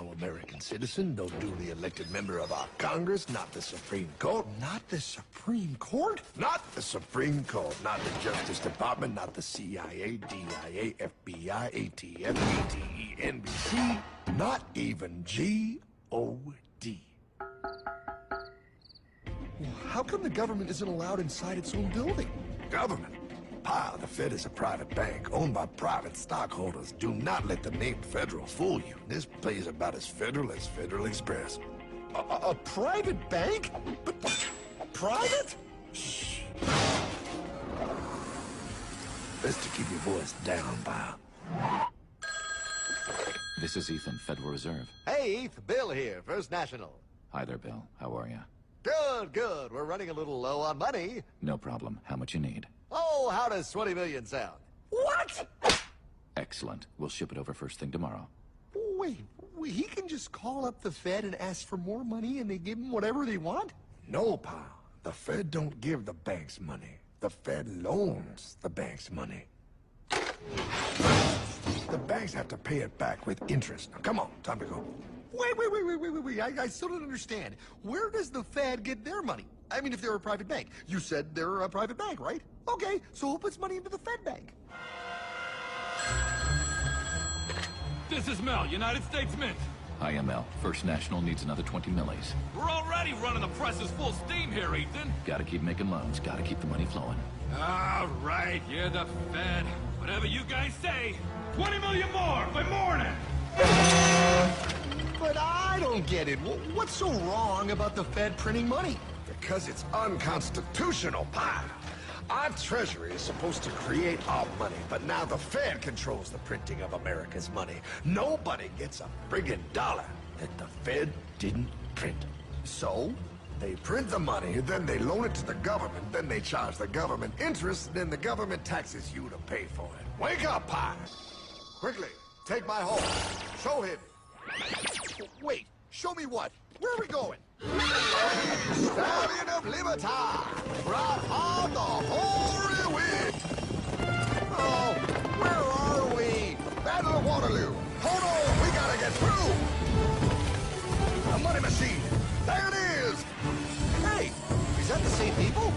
no American citizen, no duly elected member of our Congress, not the Supreme Court. Not the Supreme Court? Not the Supreme Court, not the Justice Department, not the CIA, DIA, FBI, ATF, ATE, NBC, not even G.O.D. How come the government isn't allowed inside its own building? Government? Pile, the Fed is a private bank owned by private stockholders. Do not let the name Federal fool you. This place is about as federal as Federal Express. A private bank? But private? Shh. Best to keep your voice down, pal. This is Ethan, Federal Reserve. Hey, Eth, Bill here, First National. Hi there, Bill. How are you? Good, good. We're running a little low on money. No problem. How much you need? Oh, how does 20 million sound? What? Excellent. We'll ship it over first thing tomorrow. Wait, he can just call up the Fed and ask for more money and they give him whatever they want? No, pal. The Fed don't give the banks money. The Fed loans the banks money. The banks have to pay it back with interest. Now, come on, time to go. Wait. I still don't understand. Where does the Fed get their money? I mean, if they're a private bank. You said they're a private bank, right? Okay, so who puts money into the Fed bank? This is Mel, United States Mint. Hi, ML. First National needs another 20 millis. We're already running the presses full steam here, Ethan. Gotta keep making loans. Gotta keep the money flowing. All right, you're the Fed. Whatever you guys say. 20 million more by morning. But I don't get it. What's so wrong about the Fed printing money? Because it's unconstitutional, pal. Our Treasury is supposed to create our money, but now the Fed controls the printing of America's money. Nobody gets a friggin' dollar that the Fed didn't print. So? They print the money, then they loan it to the government, then they charge the government interest, then the government taxes you to pay for it. Wake up, pal! Quickly, take my horse. Show him. Wait, show me what? Where are we going? Stallion of Liberty! Brought on the hoary wind! Oh, where are we? Battle of Waterloo! Hold on, we gotta get through! A money machine! There it is! Hey, is that the same people?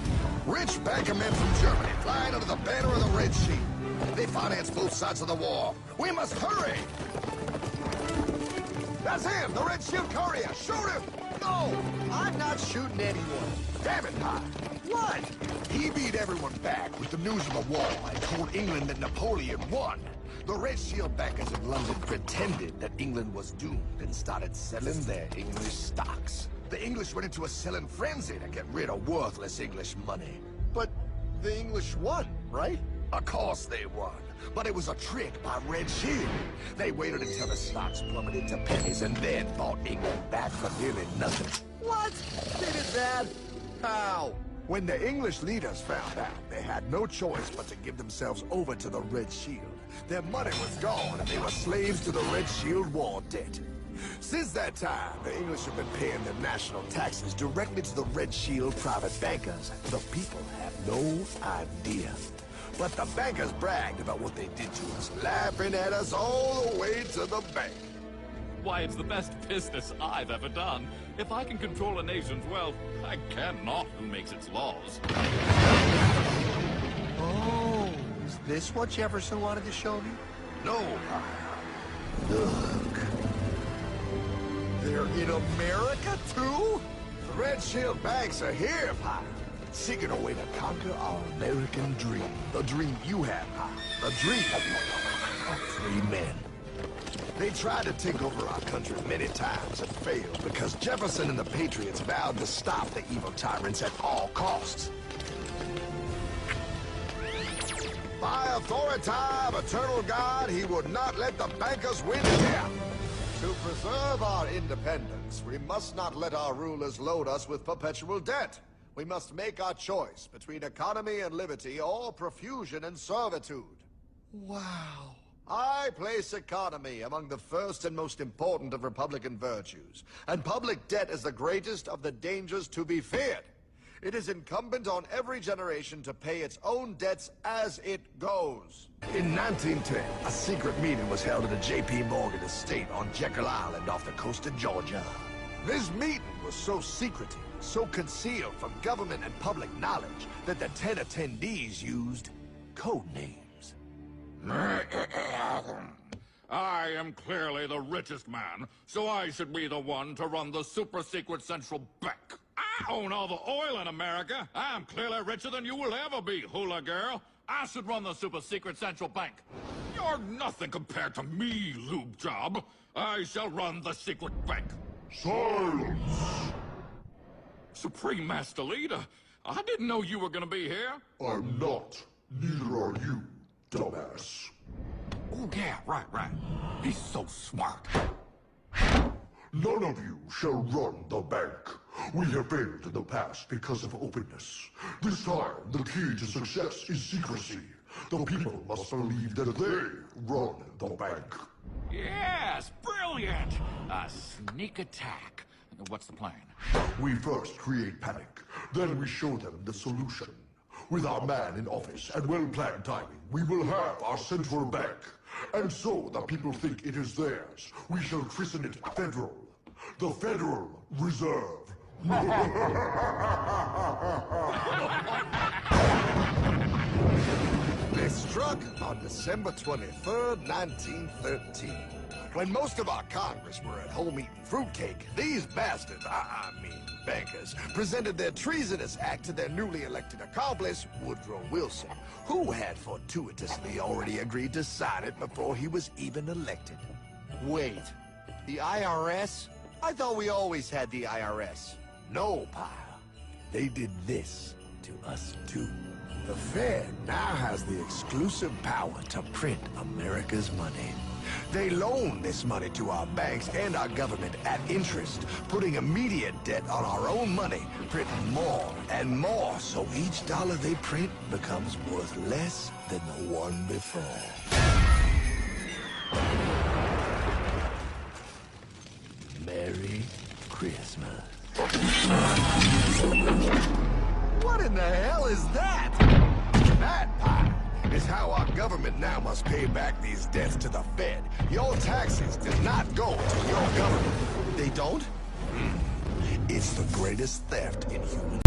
Rich bankermen from Germany flying under the banner of the Red Sheet. They finance both sides of the war. We must hurry! That's him, the Red Shield courier! Shoot him! No, I'm not shooting anyone. Damn it, Pop! What? He beat everyone back with the news of the war and told England that Napoleon won. The Red Shield bankers in London pretended that England was doomed and started selling their English stocks. The English went into a selling frenzy to get rid of worthless English money. But the English won, right? Of course they won. But it was a trick by Red Shield. They waited until the stocks plummeted to pennies and then bought England back for nearly nothing. What? They did that? How? When the English leaders found out, they had no choice but to give themselves over to the Red Shield. Their money was gone and they were slaves to the Red Shield war debt. Since that time, the English have been paying their national taxes directly to the Red Shield private bankers. The people have no idea. But the bankers bragged about what they did to us, laughing at us all the way to the bank. Why, it's the best business I've ever done. If I can control a nation's wealth, I cannot who makes its laws. Oh, is this what Jefferson wanted to show me? No, look. They're in America, too? The Red Shield banks are here, Pop. Seeking a way to conquer our American dream. The dream you have, Pop. The dream of free men. They tried to take over our country many times and failed because Jefferson and the Patriots vowed to stop the evil tyrants at all costs. By authority of eternal God, he would not let the bankers win here. To preserve our independence, we must not let our rulers load us with perpetual debt. We must make our choice between economy and liberty or profusion and servitude. Wow. I place economy among the first and most important of Republican virtues, and public debt is the greatest of the dangers to be feared. It is incumbent on every generation to pay its own debts as it goes. In 1910, a secret meeting was held at a J.P. Morgan estate on Jekyll Island off the coast of Georgia. This meeting was so secretive, so concealed from government and public knowledge, that the 10 attendees used code names. I am clearly the richest man, so I should be the one to run the super-secret central bank. I own all the oil in America. I'm clearly richer than you will ever be, hula girl. I should run the super-secret central bank. You're nothing compared to me, lube job. I shall run the secret bank. Silence! Supreme Master Leader, I didn't know you were gonna be here. I'm not. Neither are you, dumbass. Oh, yeah, right. He's so smart. None of you shall run the bank. We have failed in the past because of openness. This time, the key to success is secrecy. The people must believe that they run the bank. Yes, brilliant! A sneak attack. What's the plan? We first create panic, then we show them the solution. With our man in office and well-planned timing, we will have our central bank. And so the people think it is theirs. We shall christen it Federal. The Federal Reserve. They struck on December 23rd, 1913. When most of our Congress were at home eating fruitcake, these bastards, I mean bankers, presented their treasonous act to their newly elected accomplice, Woodrow Wilson, who had fortuitously already agreed to sign it before he was even elected. Wait, the IRS? I thought we always had the IRS. No, pal. They did this to us too. The Fed now has the exclusive power to print America's money. They loan this money to our banks and our government at interest, putting immediate debt on our own money, printing more and more, so each dollar they print becomes worth less than the one before. Merry Christmas. What in the hell is that? That pile is how our government now must pay back these debts to the Fed. Your taxes do not go to your government. They don't? It's the greatest theft in human